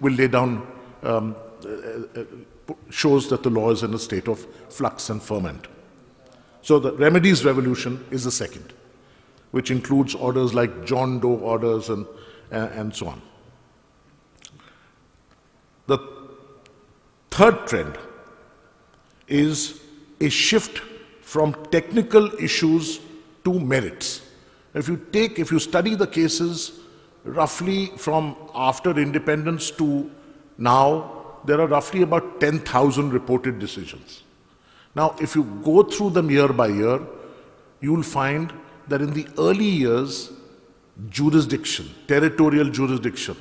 will lay down, shows that the law is in a state of flux and ferment. So the remedies revolution is the second, which includes orders like John Doe orders and so on. The third trend is a shift from technical issues to merits. If you study the cases roughly from after independence to now, there are roughly about 10,000 reported decisions. Now, if you go through them year by year, you will find that in the early years, jurisdiction, territorial jurisdiction,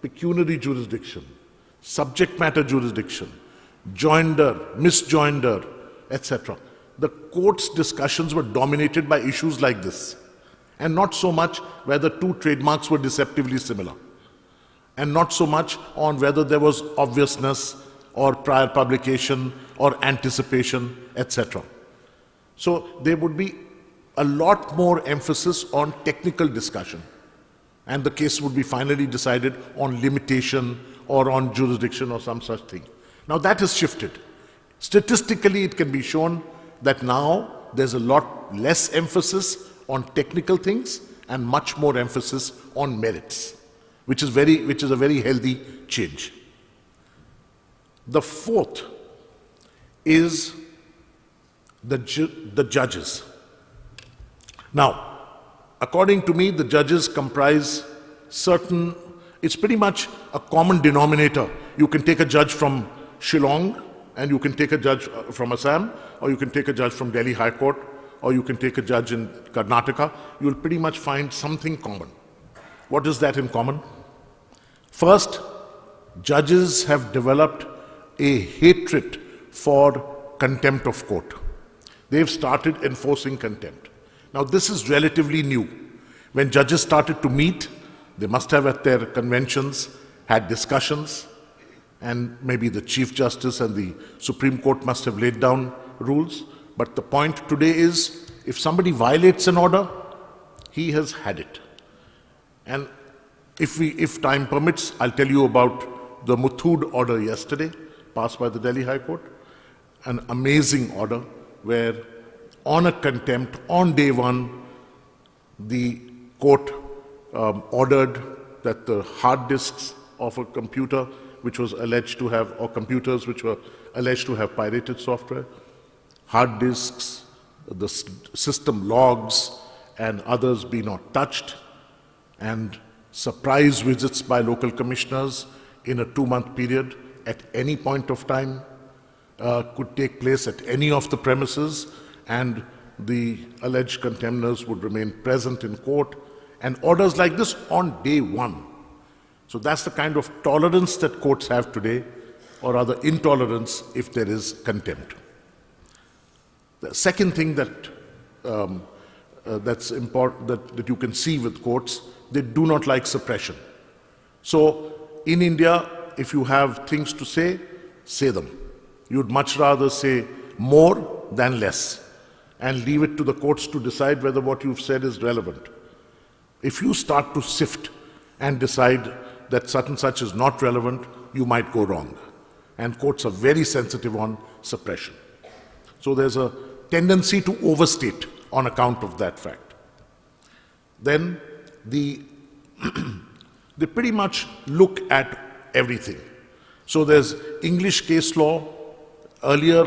pecuniary jurisdiction, subject matter jurisdiction, joinder, misjoinder, etc. The court's discussions were dominated by issues like this, and not so much whether two trademarks were deceptively similar, and not so much on whether there was obviousness or prior publication or anticipation, etc. So there would be a lot more emphasis on technical discussion, and the case would be finally decided on limitation or on jurisdiction or some such thing. Now that has shifted. Statistically, it can be shown that now there's a lot less emphasis on technical things and much more emphasis on merits, which is a very healthy change. The fourth is the judges. Now, according to me, the judges comprise certain, it's pretty much a common denominator. You can take a judge from Shillong, and you can take a judge from Assam, or you can take a judge from Delhi High Court, or you can take a judge in Karnataka. You will pretty much find something common. What is that in common? First, judges have developed a hatred for contempt of court. They've started enforcing contempt. Now, this is relatively new. When judges started to meet, they must have at their conventions had discussions, and maybe the Chief Justice and the Supreme Court must have laid down rules. But the point today is, if somebody violates an order, he has had it. And if time permits, I'll tell you about the Muthood order yesterday, passed by the Delhi High Court. An amazing order where on a contempt, on day one, the court ordered that the hard disks of a computer which was alleged to have, or computers which were alleged to have pirated software, hard disks, the system logs, and others be not touched, and surprise visits by local commissioners in a 2-month period at any point of time could take place at any of the premises, and the alleged contemners would remain present in court, and orders like this on day one. So that's the kind of tolerance that courts have today, or rather intolerance if there is contempt. The second thing that that's important that you can see with courts, they do not like suppression. So in India, if you have things to say them. You'd much rather say more than less, and leave it to the courts to decide whether what you've said is relevant. If you start to sift and decide that such and such is not relevant, you might go wrong. And courts are very sensitive on suppression. So there's a tendency to overstate on account of that fact. Then they pretty much look at everything. So there's English case law. Earlier,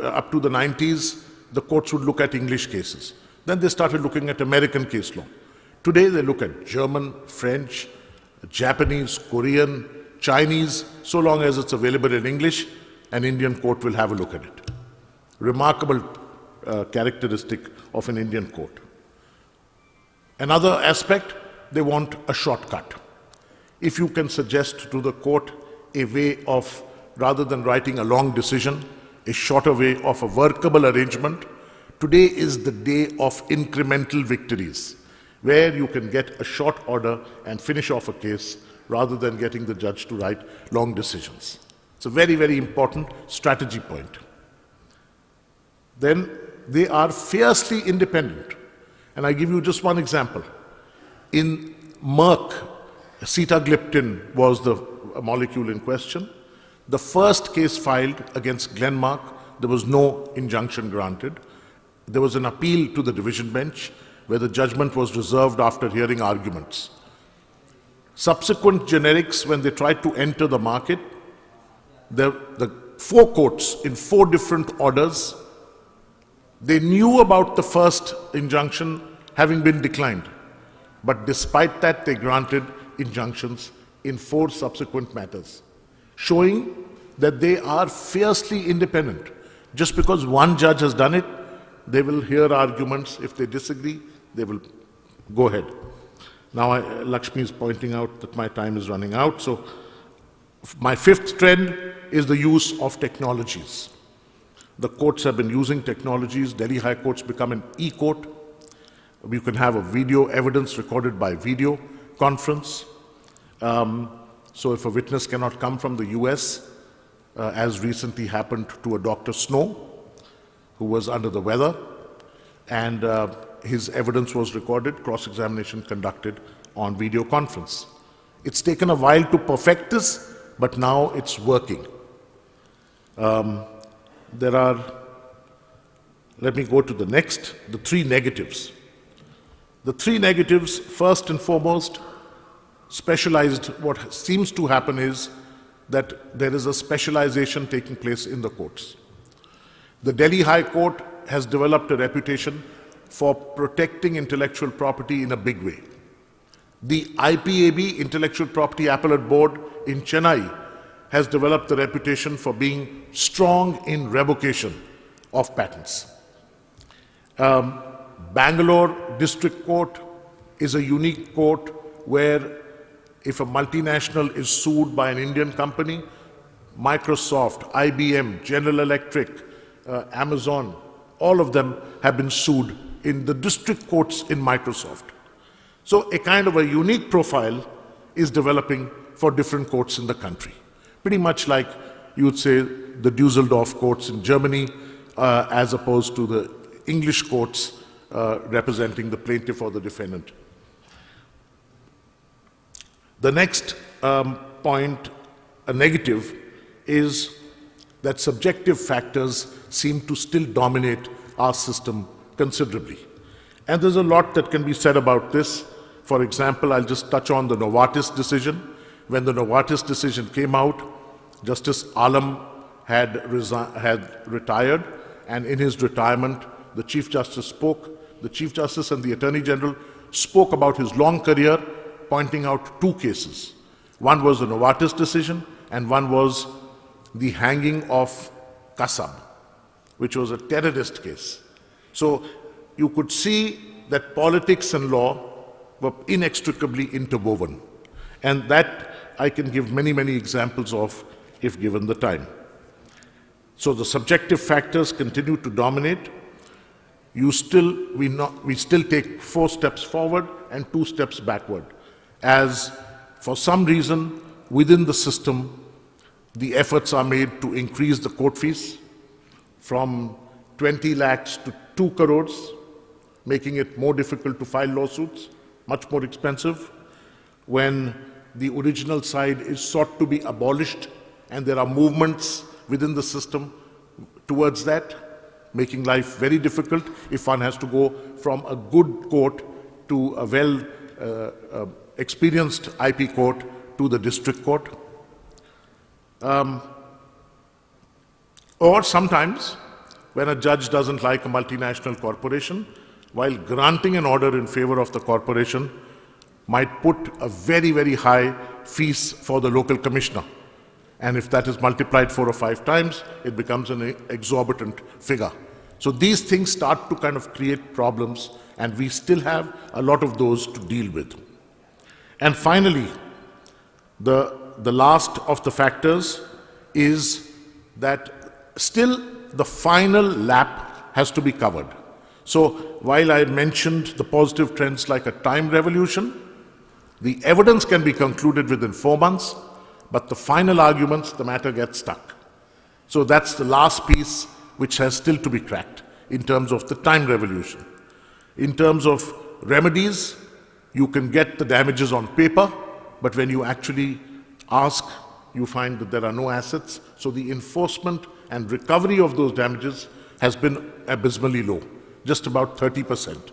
up to the 90s, the courts would look at English cases. Then they started looking at American case law. Today they look at German, French, Japanese, Korean, Chinese. So long as it's available in English, an Indian court will have a look at it. Remarkable characteristic of an Indian court. Another aspect, they want a shortcut. If you can suggest to the court a way of, rather than writing a long decision, a shorter way of a workable arrangement, today is the day of incremental victories, where you can get a short order and finish off a case rather than getting the judge to write long decisions. It's a very, very important strategy point. Then they are fiercely independent. And I give you just one example. In Merck, Sitagliptin was the molecule in question. The first case filed against Glenmark, there was no injunction granted. There was an appeal to the division bench where the judgment was reserved after hearing arguments. Subsequent generics, when they tried to enter the market, the four courts in four different orders, they knew about the first injunction having been declined. But despite that, they granted injunctions in four subsequent matters, showing that they are fiercely independent. Just because one judge has done it, they will hear arguments. If they disagree, they will go ahead. Now, Lakshmi is pointing out that my time is running out. So, my fifth trend is the use of technologies. The courts have been using technologies. Delhi High Court's become an e-court. You can have a video evidence recorded by video conference. So if a witness cannot come from the US, as recently happened to a Dr. Snow, who was under the weather, and his evidence was recorded, cross-examination conducted on video conference. It's taken a while to perfect this, but now it's working. Let me go to the next, the three negatives. The three negatives, first and foremost, specialized, what seems to happen is that there is a specialization taking place in the courts. The Delhi High Court has developed a reputation for protecting intellectual property in a big way. The IPAB, Intellectual Property Appellate Board in Chennai, has developed the reputation for being strong in revocation of patents. Bangalore District Court is a unique court where if a multinational is sued by an Indian company, Microsoft, IBM, General Electric, Amazon, all of them have been sued in the district courts in Microsoft. So a kind of a unique profile is developing for different courts in the country. Pretty much like you would say the Dusseldorf courts in Germany as opposed to the English courts representing the plaintiff or the defendant. The next point, a negative, is that subjective factors seem to still dominate our system considerably. And there's a lot that can be said about this. For example, I'll just touch on the Novartis decision. When the Novartis decision came out, Justice Alam had retired, and in his retirement, the Chief Justice spoke. The Chief Justice and the Attorney General spoke about his long career, pointing out two cases. One was the Novartis decision, and one was the hanging of Kasab, which was a terrorist case. So you could see that politics and law were inextricably interwoven. And that I can give many, many examples of if given the time. So the subjective factors continue to dominate. We still take 4 steps forward and 2 steps backward, as for some reason within the system, the efforts are made to increase the court fees from 20 lakhs to 2 crores, making it more difficult to file lawsuits, much more expensive, when the original side is sought to be abolished, and there are movements within the system towards that, making life very difficult if one has to go from a good court to a experienced IP court to the district court. Or sometimes, when a judge doesn't like a multinational corporation, while granting an order in favor of the corporation, might put a very, very high fees for the local commissioner. And if that is multiplied 4 or 5 times, it becomes an exorbitant figure. So these things start to kind of create problems, and we still have a lot of those to deal with. And finally, the last of the factors is that still the final lap has to be covered. So while I mentioned the positive trends like a time revolution, the evidence can be concluded within 4 months, but the final arguments, the matter gets stuck. So that's the last piece which has still to be cracked in terms of the time revolution. In terms of remedies, you can get the damages on paper, but when you actually ask, you find that there are no assets. So the enforcement and recovery of those damages has been abysmally low, just about 30%.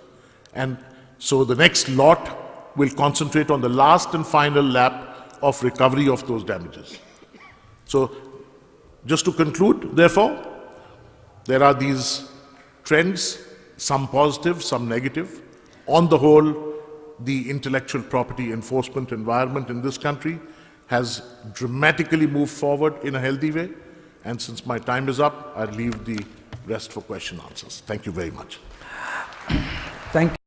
And so the next lot will concentrate on the last and final lap of recovery of those damages. So just to conclude, therefore, there are these trends, some positive, some negative. On the whole, the intellectual property enforcement environment in this country has dramatically moved forward in a healthy way. And since my time is up, I'll leave the rest for question answers. Thank you very much. Thank you.